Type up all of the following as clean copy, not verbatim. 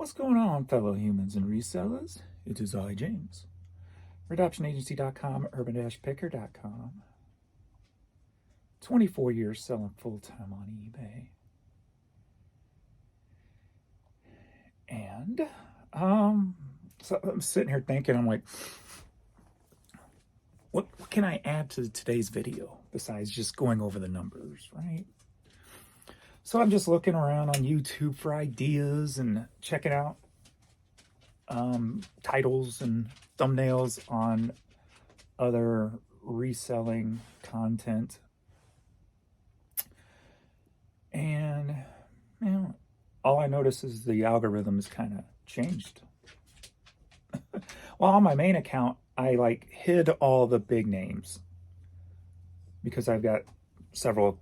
What's going on, fellow humans and resellers? It is I, James. Redoptionagency.com, urban-picker.com. 24 years selling full-time on eBay. And, so I'm sitting here thinking, I'm like, what can I add to today's video besides just going over the numbers, right? So I'm just looking around on YouTube for ideas and checking out titles and thumbnails on other reselling content. And, you know, all I notice is the algorithm has kind of changed. Well, on my main account, I hid all the big names because I've got several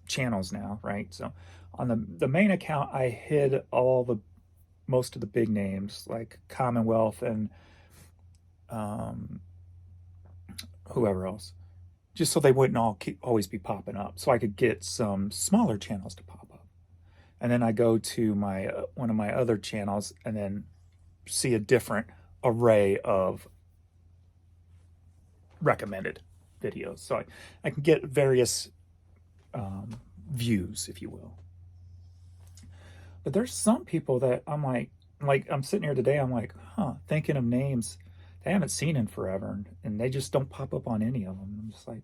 channels now, right? So on the main account, I hid most of the big names like Commonwealth and whoever else, just so they wouldn't always be popping up, so I could get some smaller channels to pop up. And then I go to my one of my other channels and then see a different array of recommended videos, so I can get various views, if you will. But there's some people that I'm like I'm sitting here today, I'm like, thinking of names I haven't seen in forever, and they just don't pop up on any of them. I'm just like,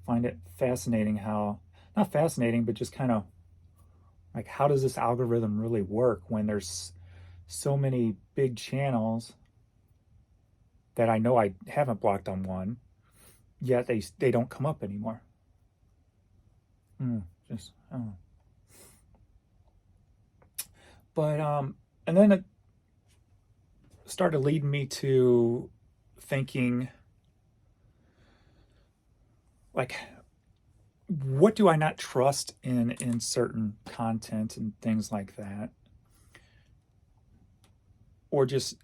find it fascinating how, not fascinating, but just kind of like, how does this algorithm really work when there's so many big channels that I know I haven't blocked on one, yet they don't come up anymore. Just, I don't know. But, and then it started leading me to thinking, like, what do I not trust in certain content and things like that? Or just,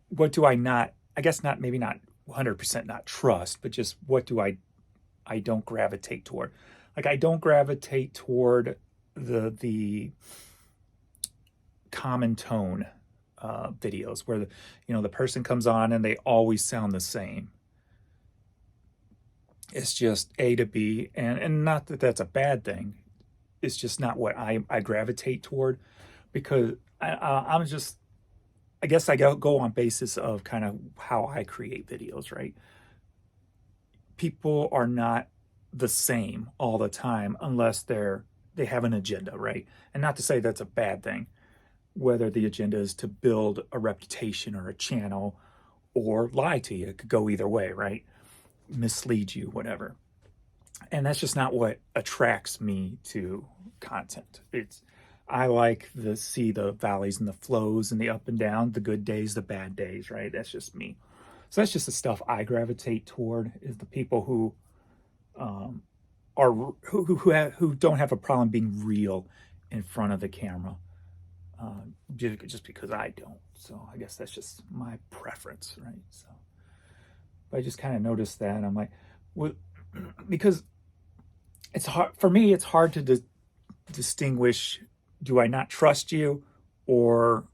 what do I not, I guess not, maybe not 100% not trust, but just what do I don't gravitate toward? Like, I don't gravitate toward the common tone videos where the person comes on and they always sound the same. It's just A to B, and not that that's a bad thing. It's just not what I gravitate toward, because I'm just, I guess I go on basis of kind of how I create videos, right? People are not the same all the time unless they have an agenda, right? And not to say that's a bad thing, whether the agenda is to build a reputation or a channel or lie to you. It could go either way, right? Mislead you, whatever. And that's just not what attracts me to content. I like to see the valleys and the flows and the up and down, the good days, the bad days, right? That's just me. So that's just the stuff I gravitate toward, is the people who who don't have a problem being real in front of the camera, just because I don't. So I guess that's just my preference, right? So, but I just kind of noticed that, and I'm like, well, because it's hard for me. It's hard to distinguish. Do I not trust you, or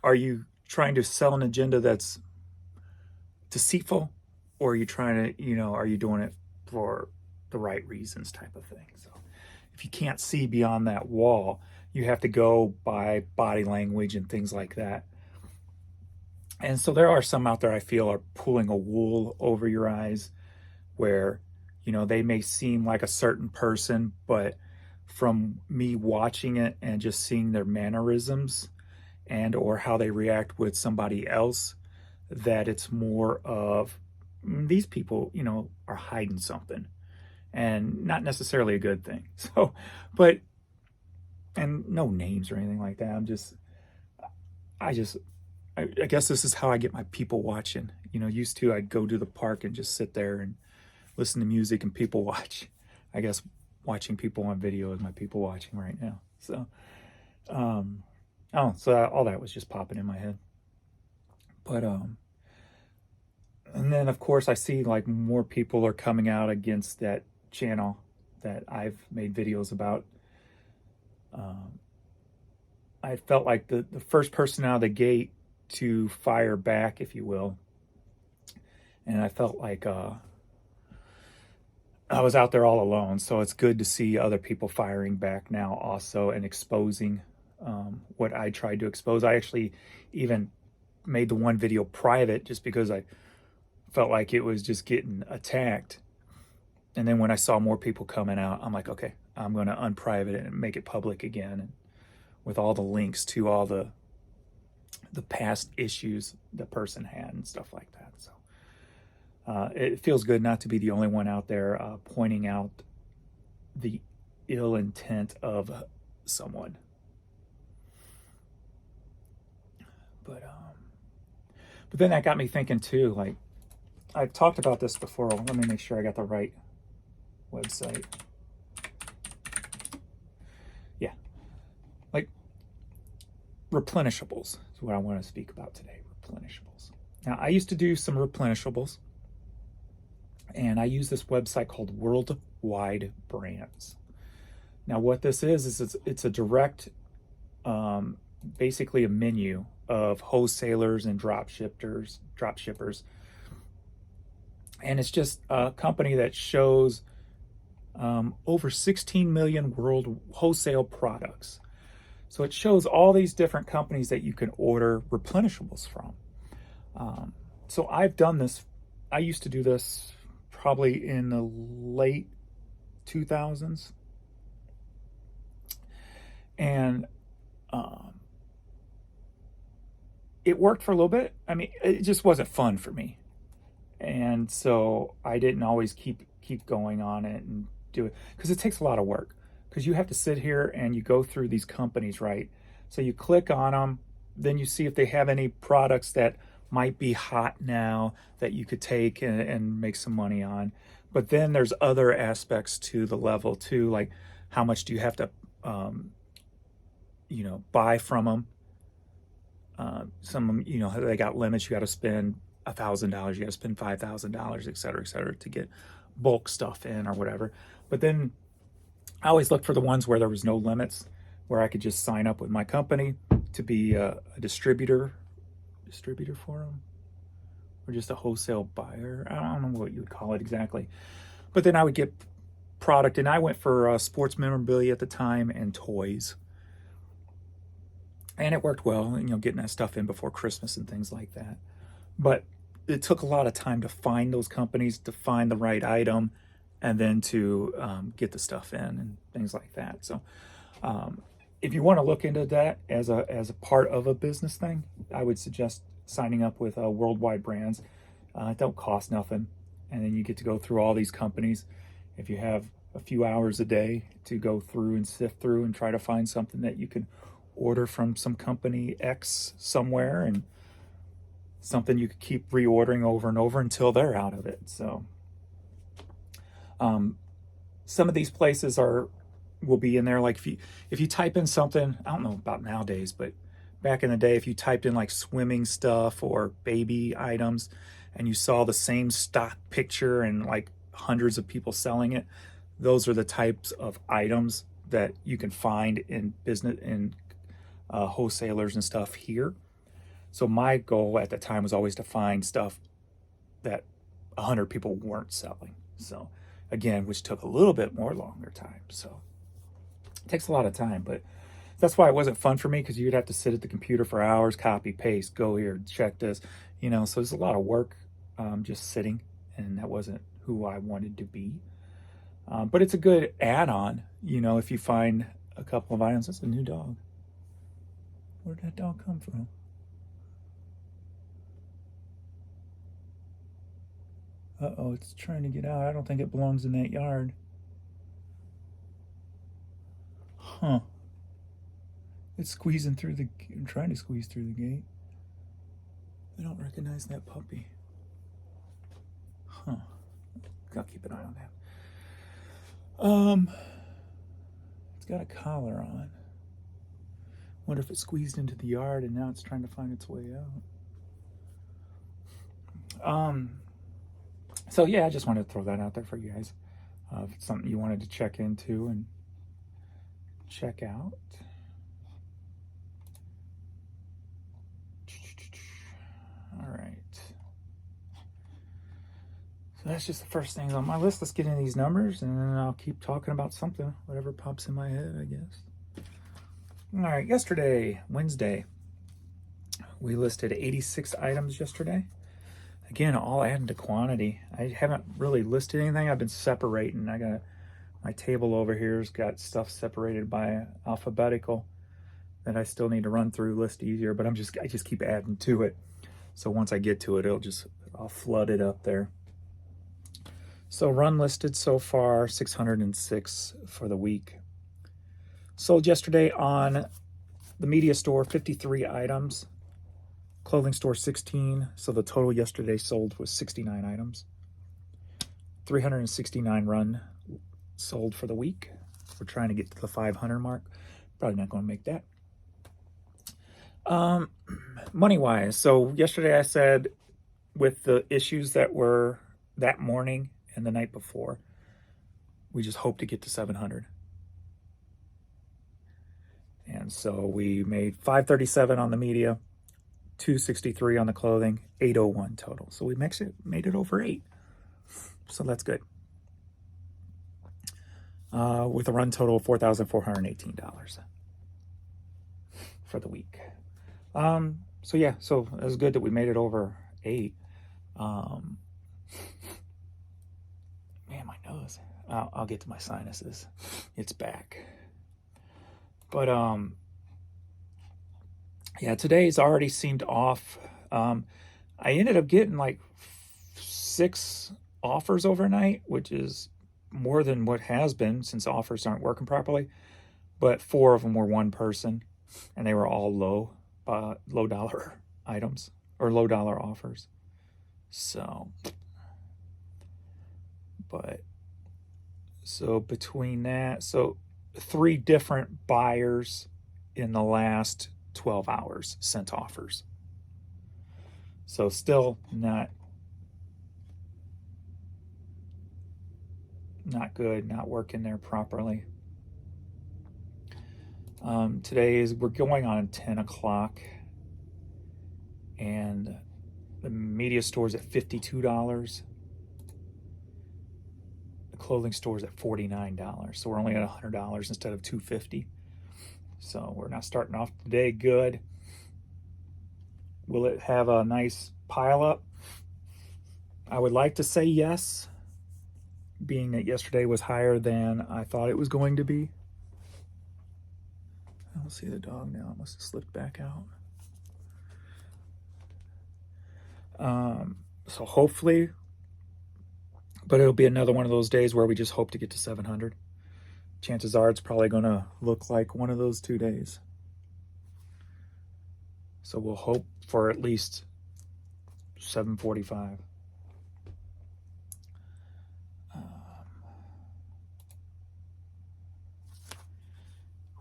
are you trying to sell an agenda that's deceitful, or are you trying to, are you doing it for the right reasons, type of thing? So if you can't see beyond that wall, you have to go by body language and things like that. And so there are some out there I feel are pulling a wool over your eyes, where they may seem like a certain person, but from me watching it and just seeing their mannerisms and or how they react with somebody else, that it's more of, these people are hiding something, and not necessarily a good thing. So, but, and no names or anything like that. I guess this is how I get my people watching. Used to, I'd go to the park and just sit there and listen to music and people watch. I guess watching people on video is my people watching right now. So, so all that was just popping in my head. But, and then of course I see like more people are coming out against that channel that I've made videos about. I felt like the first person out of the gate to fire back, if you will. And I felt like I was out there all alone. So it's good to see other people firing back now also and exposing what I tried to expose. I actually even made the one video private just because I felt like it was just getting attacked. And then when I saw more people coming out, I'm like, okay, I'm going to unprivate it and make it public again, and with all the links to all the past issues the person had and stuff like that. So it feels good not to be the only one out there pointing out the ill intent of someone. But then that got me thinking too, like, I've talked about this before. Let me make sure I got the right website. Yeah. Like, replenishables is what I want to speak about today. Replenishables. Now, I used to do some replenishables, and I use this website called Worldwide Brands. Now, what this is it's a direct, basically a menu of wholesalers and drop shippers. And it's just a company that shows over 16 million world wholesale products. So it shows all these different companies that you can order replenishables from. So I've done this. I used to do this probably in the late 2000s. And it worked for a little bit. I mean, it just wasn't fun for me. And so I didn't always keep going on it and do it, because it takes a lot of work, because you have to sit here and you go through these companies, right? So you click on them, then you see if they have any products that might be hot now that you could take and make some money on. But then there's other aspects to the level too, like how much do you have to buy from them. Some of them, they got limits. You got to spend $1,000, you got to spend $5,000, et cetera, to get bulk stuff in or whatever. But then I always looked for the ones where there was no limits, where I could just sign up with my company to be a distributor for them, or just a wholesale buyer. I don't know what you would call it exactly. But then I would get product, and I went for sports memorabilia at the time and toys. And it worked well, getting that stuff in before Christmas and things like that. But it took a lot of time to find those companies, to find the right item, and then to get the stuff in and things like that. So if you want to look into that as a part of a business thing, I would suggest signing up with Worldwide Brands. It don't cost nothing. And then you get to go through all these companies. If you have a few hours a day to go through and sift through and try to find something that you can order from some company X somewhere, and something you could keep reordering over and over until they're out of it. So some of these places will be in there. Like if you type in something, I don't know about nowadays, but back in the day, if you typed in like swimming stuff or baby items and you saw the same stock picture and like hundreds of people selling it, those are the types of items that you can find in business, in wholesalers and stuff here. So my goal at the time was always to find stuff that 100 people weren't selling. So again, which took a little bit more longer time. So it takes a lot of time, but that's why it wasn't fun for me, because you'd have to sit at the computer for hours, copy, paste, go here, check this, so there's a lot of work just sitting, and that wasn't who I wanted to be. But it's a good add-on, if you find a couple of items. That's a new dog. Where did that dog come from? Uh-oh, it's trying to get out. I don't think it belongs in that yard. Huh. It's squeezing through trying to squeeze through the gate. I don't recognize that puppy. Huh. Gotta keep an eye on that. It's got a collar on. Wonder if it squeezed into the yard and now it's trying to find its way out. So yeah, I just wanted to throw that out there for you guys. If it's something you wanted to check into and check out. So that's just the first things on my list. Let's get into these numbers, and then I'll keep talking about something, whatever pops in my head, I guess. All right, yesterday, Wednesday, we listed 86 items yesterday. Again, all adding to quantity. I haven't really listed anything. I've been separating. I got my table over here's got stuff separated by alphabetical that I still need to run through, list easier, but I just keep adding to it. So once I get to it, I'll flood it up there. So run listed so far, 606 for the week. Sold yesterday on the media store, 53 items. Clothing store, 16. So the total yesterday sold was 69 items. 369 run sold for the week. We're trying to get to the 500 mark. Probably not going to make that. Money-wise, so yesterday I said with the issues that were that morning and the night before, we just hope to get to 700. And so we made 537 on the media, 263 on the clothing, 801 total. So we made it over 8. So that's good. With a run total of $4,418 for the week. So yeah, so it was good that we made it over 8. Man, my nose. I'll get to my sinuses. It's back. But yeah, today's already seemed off. I ended up getting like 6 offers overnight, which is more than what has been since offers aren't working properly. But 4 of them were one person, and they were all low dollar items or low dollar offers. So, between that, 3 different buyers in the last 12 hours sent offers. So still not good, not working there properly. We're going on 10 o'clock, and the media store's at $52. The clothing store's at $49. So we're only at $100 instead of $250. So we're not starting off the day good. Will it have a nice pile up? I would like to say yes, being that yesterday was higher than I thought it was going to be. I don't see the dog now. It must have slipped back out. So hopefully, but it'll be another one of those days where we just hope to get to 700. Chances are it's probably going to look like one of those 2 days. So we'll hope for at least 745.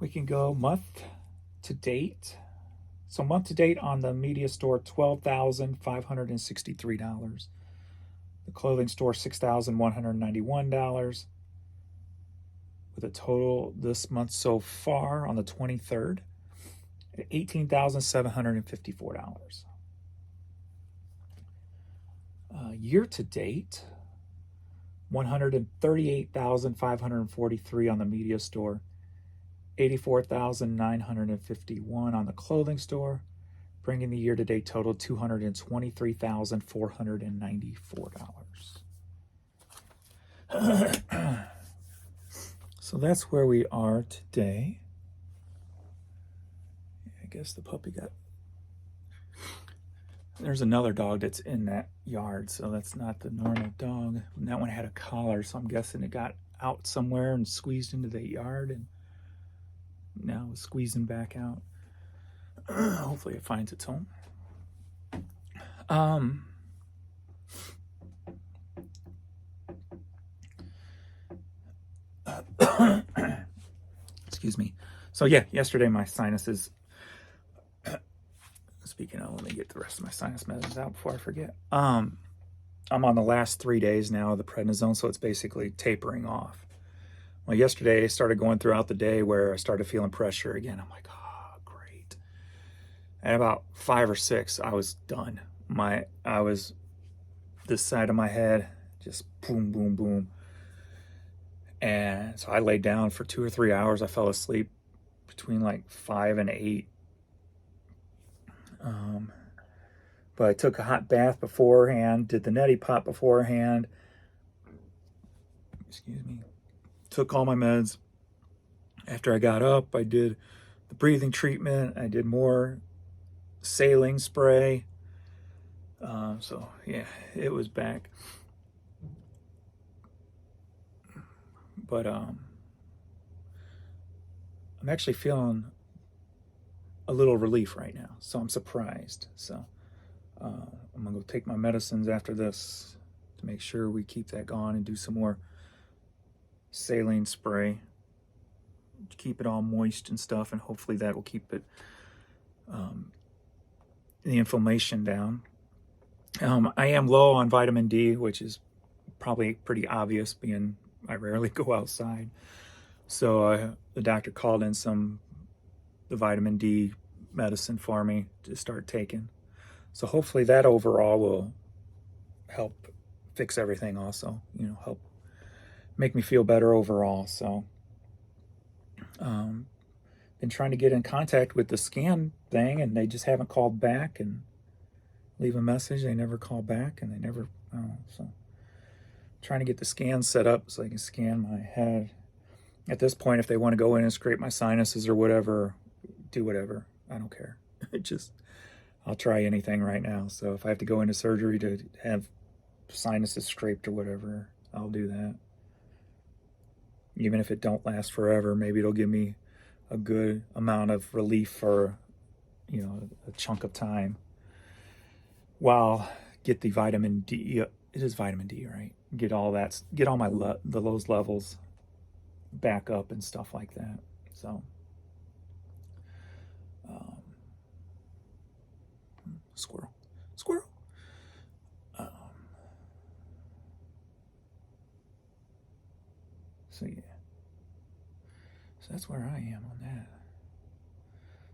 We can go month to date. So month to date on the media store, $12,563. The clothing store, $6,191. With a total this month so far on the 23rd, at $18,754. Year to date, $138,543 on the media store, $84,951 on the clothing store, bringing the year-to-date total $223,494. So that's where we are today. I guess the puppy got... There's another dog that's in that yard, so that's not the normal dog. And that one had a collar, so I'm guessing it got out somewhere and squeezed into the yard, and now it's squeezing back out. Hopefully it finds its home. Excuse me. So yeah, yesterday my sinuses, speaking of, let me get the rest of my sinus medicines out before I forget. I'm on the last 3 days now of the prednisone, so it's basically tapering off. Well, yesterday I started going throughout the day where I started feeling pressure again. I'm like, oh, great. At about 5 or 6, I was done. This side of my head just boom, boom, boom. And so I laid down for 2 or 3 hours. I fell asleep between like 5 and 8. But I took a hot bath beforehand, did the neti pot beforehand. Excuse me. Took all my meds. After I got up, I did the breathing treatment. I did more saline spray. So yeah, it was back. But I'm actually feeling a little relief right now, so I'm surprised. So I'm gonna go take my medicines after this to make sure we keep that going and do some more saline spray to keep it all moist and stuff, and hopefully that will keep it the inflammation down. I am low on vitamin D, which is probably pretty obvious being I rarely go outside. So the doctor called in the vitamin D medicine for me to start taking. So hopefully that overall will help fix everything also, help make me feel better overall. So been trying to get in contact with the scan thing, and they just haven't called back and leave a message. They never call back, and they never, so trying to get the scan set up so I can scan my head. At this point, if they want to go in and scrape my sinuses or whatever, do whatever. I don't care. I'll try anything right now. So if I have to go into surgery to have sinuses scraped or whatever, I'll do that. Even if it don't last forever, maybe it'll give me a good amount of relief for, a chunk of time. While get the vitamin D. It is vitamin D, right? Get all my those levels back up and stuff like that. So squirrel. So yeah, so that's where I am on that.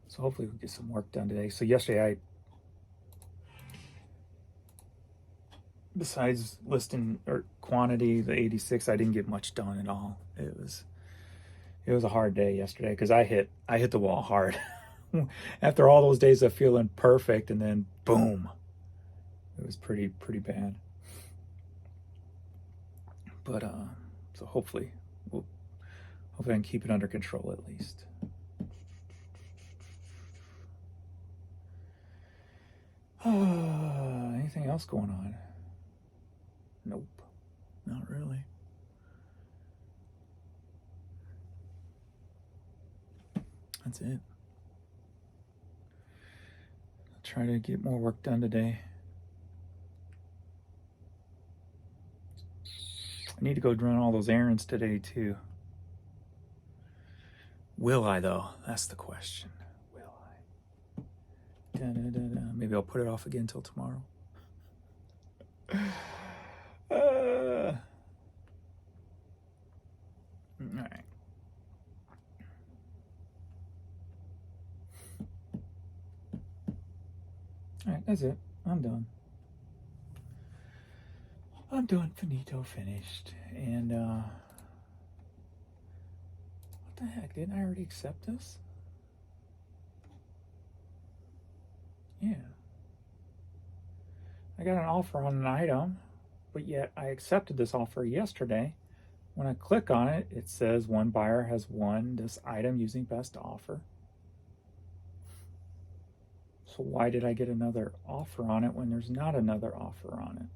So hopefully we'll get some work done today. So yesterday besides listing or quantity, the 86, I didn't get much done at all. It was a hard day yesterday because I hit the wall hard. After all those days of feeling perfect, and then boom, it was pretty bad. But so hopefully I can keep it under control at least. Anything else going on? Nope, not really. That's it. I'll try to get more work done today. I need to go run all those errands today too. Will I though? That's the question. Will I? Maybe I'll put it off again till tomorrow. All right. All right, that's it. I'm done. Finito, finished. And what the heck? Didn't I already accept this? Yeah. I got an offer on an item, but yet I accepted this offer yesterday. When I click on it, it says one buyer has won this item using best offer. So why did I get another offer on it when there's not another offer on it?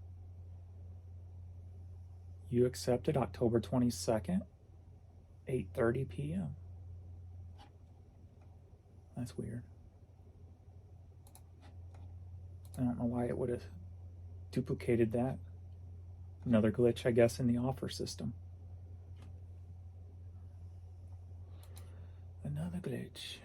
You accepted October 22nd, 8:30 p.m. That's weird. I don't know why it would have duplicated that. Another glitch, I guess, in the offer system. Another glitch.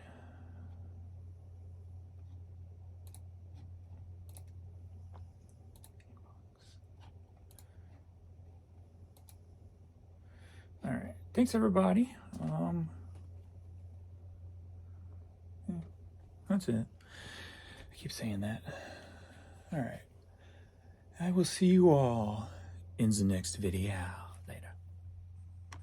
All right. Thanks, everybody. Yeah, that's it. I keep saying that. All right. I will see you all in the next video.